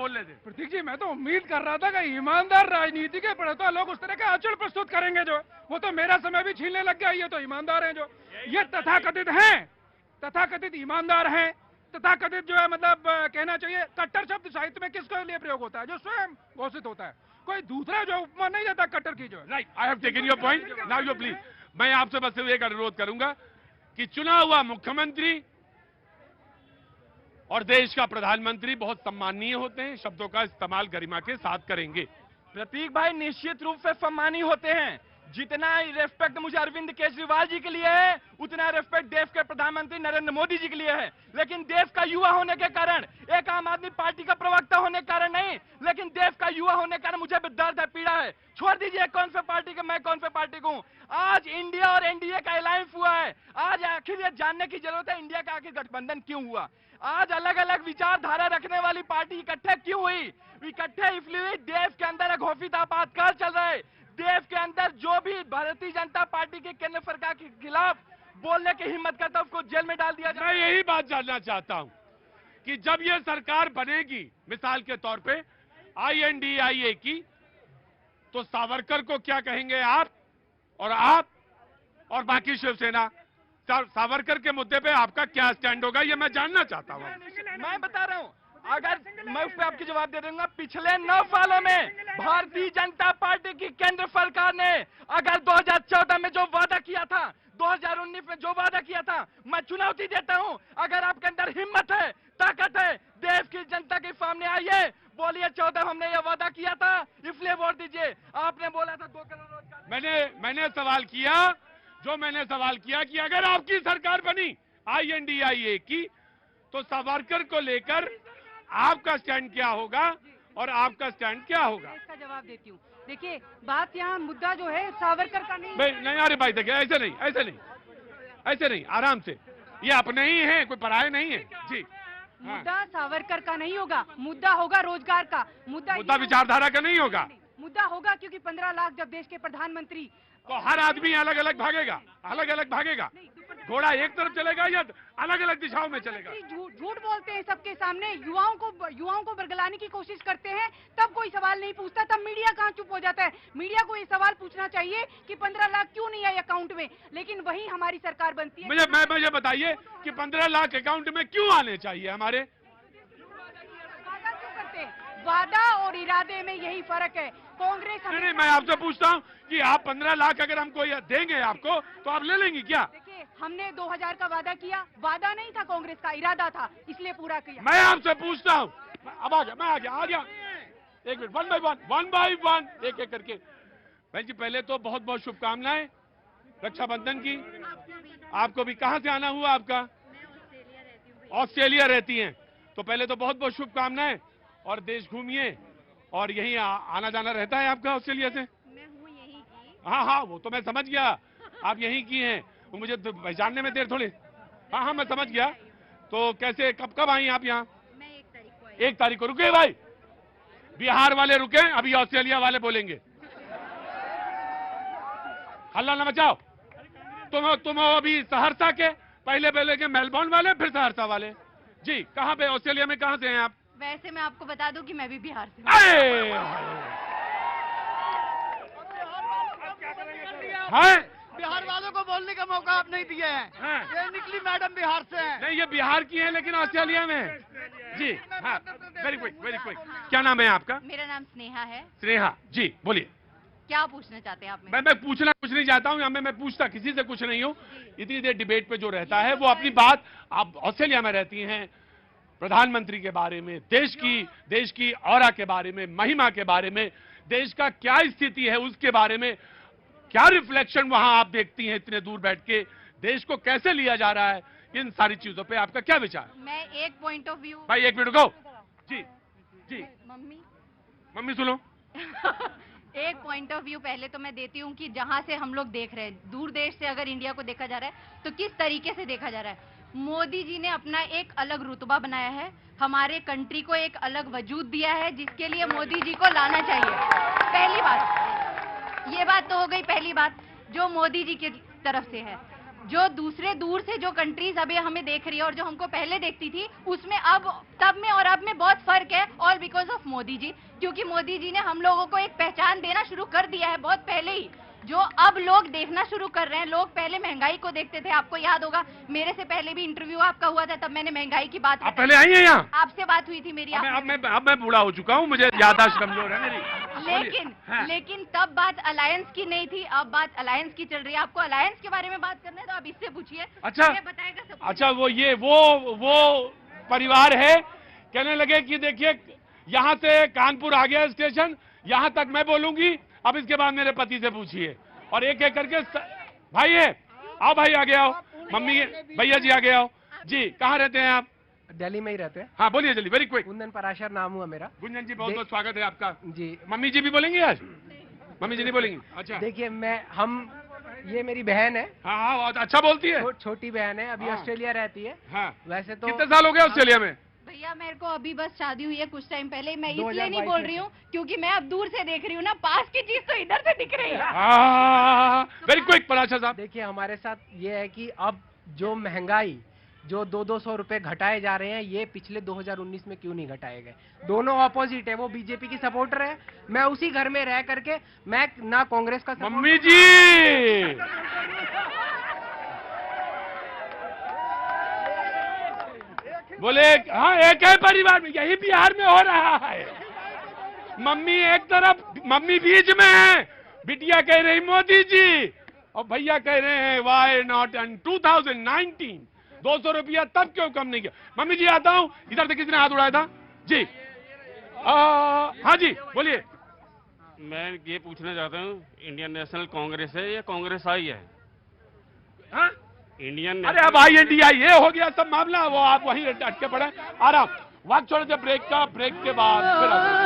बोलने दे। प्रतीक जी, मैं तो उम्मीद कर रहा था कि ईमानदार राजनीति के प्रवक्ता लोग उस तरह का आचरण प्रस्तुत करेंगे जो वो तो मेरा समय भी छीनने लग गया। ये तो ईमानदार हैं, जो ये तथाकथित हैं, तथाकथित ईमानदार हैं, तथाकथित जो है मतलब कहना चाहिए कट्टर शब्द साहित्य में किसके लिए प्रयोग होता है? जो स्वयं घोषित होता है, कोई दूसरा जो उपमा नहीं देता कट्टर की जो है। Right, I have taken your point, now you please. मैं आपसे बस एक अनुरोध करूंगा कि चुना हुआ मुख्यमंत्री और देश का प्रधानमंत्री बहुत सम्माननीय होते हैं, शब्दों का इस्तेमाल गरिमा के साथ करेंगे। प्रतीक भाई निश्चित रूप से सम्मानी होते हैं। जितना रेस्पेक्ट मुझे अरविंद केजरीवाल जी के लिए है, उतना रेस्पेक्ट देश के प्रधानमंत्री नरेंद्र मोदी जी के लिए है। लेकिन देश का युवा होने के कारण, एक आम आदमी पार्टी का प्रवक्ता होने के कारण नहीं, लेकिन देश का युवा होने के कारण मुझे भी दर्द है, पीड़ा है। छोड़ दीजिए कौन से पार्टी का, मैं कौन से पार्टी को हूँ। आज इंडिया और एनडीए का अलायंस हुआ है। आज आखिर ये जानने की जरूरत है इंडिया का आखिर गठबंधन क्यों हुआ। आज अलग अलग विचारधारा रखने वाली पार्टी इकट्ठे क्यों हुई? इकट्ठे इसलिए देश के अंदर एक घोषित आपातकाल चल रहा है। देश के अंदर जो भी भारतीय जनता पार्टी के केंद्र सरकार के खिलाफ बोलने की हिम्मत करता है उसको जेल में डाल दिया जाए। मैं यही बात जानना चाहता हूं कि जब यह सरकार बनेगी, मिसाल के तौर पे INDIA की, तो सावरकर को क्या कहेंगे आप और बाकी शिवसेना? सावरकर के मुद्दे पे आपका क्या स्टैंड होगा, ये मैं जानना चाहता हूं। मैं बता रहा हूं, अगर मैं उस पर आपकी जवाब दे दूंगा। पिछले 9 सालों में भारतीय जनता पार्टी की केंद्र सरकार ने अगर 2014 में जो वादा किया था, 2019 में जो वादा किया था, मैं चुनौती देता हूं, अगर आपके अंदर हिम्मत है, ताकत है, देश की जनता के सामने आइए, बोलिए 14 हमने ये वादा किया था इसलिए वोट दीजिए। आपने बोला था 2 करोड़ रोजगार। मैंने सवाल किया कि अगर आपकी सरकार बनी INDIA की, तो सावरकर को लेकर आपका स्टैंड क्या होगा और आपका स्टैंड क्या होगा? इसका जवाब देती हूँ। देखिए, बात यहाँ मुद्दा जो है सावरकर का नहीं अरे भाई देखिए, ऐसे नहीं, आराम से, ये अपने ही हैं, कोई पराये नहीं है जी। मुद्दा सावरकर का नहीं होगा, मुद्दा होगा रोजगार का। मुद्दा विचारधारा का नहीं होगा। मुद्दा होगा क्योंकि 15 लाख जब देश के प्रधानमंत्री, तो हर आदमी अलग अलग भागेगा। घोड़ा एक तरफ चलेगा या अलग अलग दिशाओं में चलेगा? झूठ बोलते हैं सबके सामने, युवाओं को बरगलाने की कोशिश करते हैं, तब कोई सवाल नहीं पूछता, तब मीडिया कहाँ चुप हो जाता है। मीडिया को ये सवाल पूछना चाहिए कि 15 लाख क्यों नहीं आए अकाउंट में, लेकिन वही हमारी सरकार बनती है। मुझे बताइए कि 15 लाख अकाउंट में क्यों आने चाहिए हमारे? वादा क्यों करते हैं? वादा और इरादे में यही फर्क है। कांग्रेस नहीं, मैं आपसे पूछता हूँ कि आप 15 लाख अगर हमको देंगे आपको, तो आप ले लेंगी क्या? देखिए, हमने 2000 का वादा किया, वादा नहीं था कांग्रेस का, इरादा था, इसलिए पूरा किया। मैं आपसे पूछता हूँ, अब आ गया, एक मिनट, वन बाई वन, एक एक करके। बहन जी, पहले तो बहुत बहुत शुभकामनाएं रक्षाबंधन की। आपको भी कहाँ से आना हुआ आपका? ऑस्ट्रेलिया रहती हैं, तो पहले तो बहुत बहुत शुभकामनाएं, और देश घूमिए, और यहीं आना जाना रहता है आपका ऑस्ट्रेलिया से? मैं हूँ यहीं की। हाँ, वो तो मैं समझ गया, आप यहीं की हैं, वो मुझे तो पहचानने में देर थोड़ी। हाँ, मैं समझ गया। तो कैसे, कब आई आप यहाँ? मैं 1 तारीख को आई। 1 तारीख को रुके भाई, बिहार वाले रुके, अभी ऑस्ट्रेलिया वाले बोलेंगे। हल्ला न मचाओ। तुम हो अभी सहरसा के, पहले के मेलबोर्न वाले, फिर सहरसा वाले जी। कहाँ पे, ऑस्ट्रेलिया में कहाँ से हैं आप? वैसे मैं आपको बता दूं कि मैं भी बिहार से हूँ। बिहार वालों को बोलने का मौका आप नहीं दिए हैं। ये निकली मैडम बिहार से हैं। नहीं, ये बिहार की हैं लेकिन ऑस्ट्रेलिया में है जी। हाँ, वेरी क्विक। क्या नाम है आपका? मेरा नाम स्नेहा है। स्नेहा जी, बोलिए। क्या पूछना चाहते हैं आप? मैं पूछना कुछ नहीं चाहता हूँ, मैं पूछता किसी से कुछ नहीं हूँ। इतनी देर डिबेट पे जो रहता है वो अपनी बात, आप ऑस्ट्रेलिया में रहती हैं, प्रधानमंत्री के बारे में, देश की औरा के बारे में, महिमा के बारे में, देश का क्या स्थिति है उसके बारे में, क्या रिफ्लेक्शन वहां आप देखती हैं इतने दूर बैठ के, देश को कैसे लिया जा रहा है, इन सारी चीजों पे आपका क्या विचार? मैं एक पॉइंट ऑफ व्यू। भाई 1 मिनट रुको जी। मम्मी सुनो। एक पॉइंट ऑफ व्यू पहले तो मैं देती हूँ कि जहां से हम लोग देख रहे हैं, दूर देश से अगर इंडिया को देखा जा रहा है तो किस तरीके से देखा जा रहा है। मोदी जी ने अपना एक अलग रुतबा बनाया है, हमारे कंट्री को एक अलग वजूद दिया है, जिसके लिए मोदी जी को लाना चाहिए। पहली बात, ये बात तो हो गई पहली बात जो मोदी जी की तरफ से है। जो दूसरे दूर से जो कंट्रीज अभी हमें देख रही है और जो हमको पहले देखती थी, उसमें अब तब में और अब में बहुत फर्क है, all because of Modi ji. क्योंकि मोदी जी ने हम लोगों को एक पहचान देना शुरू कर दिया है बहुत पहले ही, जो अब लोग देखना शुरू कर रहे हैं। लोग पहले महंगाई को देखते थे, आपको याद होगा मेरे से पहले भी इंटरव्यू आपका हुआ था, तब मैंने महंगाई की बात, आप पहले आई हैं यहाँ? आपसे बात हुई थी मेरी। अब मैं बूढ़ा हो चुका हूँ, मुझे याददाश्त कमजोर है मेरी। लेकिन तब बात अलायंस की नहीं थी, अब बात अलायंस की चल रही है। आपको अलायंस के बारे में बात करना है तो आप इससे पूछिए। अच्छा, ये बताएगा सब। अच्छा, वो परिवार है, कहने लगे कि देखिए यहाँ से कानपुर आ गया स्टेशन, यहाँ तक मैं बोलूंगी, अब इसके बाद मेरे पति से पूछिए। और एक एक करके भाई है, आओ भाई आगे आओ, मम्मी भैया जी आगे आओ जी। कहाँ रहते हैं आप? दिल्ली में ही रहते हैं। हाँ बोलिए जल्दी, वेरी क्विक। कुंदन पराशर नाम हुआ मेरा। गुंजन जी बहुत बहुत स्वागत है आपका जी। मम्मी जी भी बोलेंगे आज? मम्मी जी नहीं बोलेंगी? अच्छा, देखिए ये मेरी बहन है। हाँ हाँ, बहुत अच्छा बोलती है। छोटी बहन है, अभी हाँ। ऑस्ट्रेलिया रहती है। हाँ, वैसे तो कितने साल हो गए ऑस्ट्रेलिया में? भैया मेरे को अभी बस शादी हुई है कुछ टाइम पहले। मैं इसलिए 2022 नहीं बोल रही हूँ क्योंकि मैं अब दूर से देख रही हूँ ना, पास की चीज तो इधर से दिख रही है। वेरी क्विक पराशर साहब। देखिए हमारे साथ ये है कि अब जो महंगाई जो 200 रुपए घटाए जा रहे हैं, ये पिछले 2019 में क्यों नहीं घटाए गए? दोनों ऑपोजिट है। वो बीजेपी की सपोर्टर है, मैं उसी घर में रह करके मैं ना कांग्रेस का सपोर्टर। मम्मी जी बोले हाँ, एक है परिवार में, यही बिहार में हो रहा है। मम्मी एक तरफ, मम्मी बीच में है, बिटिया कह रही मोदी जी, और भैया कह रहे हैं वाई नॉट इन 2019 200 रुपया तब क्यों कम नहीं किया? मम्मी जी आता हूं, इधर से किसने हाथ उड़ाया था जी? हाँ जी बोलिए। मैं ये पूछना चाहता हूँ, इंडियन नेशनल कांग्रेस है या कांग्रेस आई है? हाँ? इंडियन अरे अब INDI ये हो गया सब मामला, वो आप वहीं अटके पड़े। आ रहा हूं, वक्त छोड़े थे ब्रेक का, ब्रेक के बाद फिर आता हूं।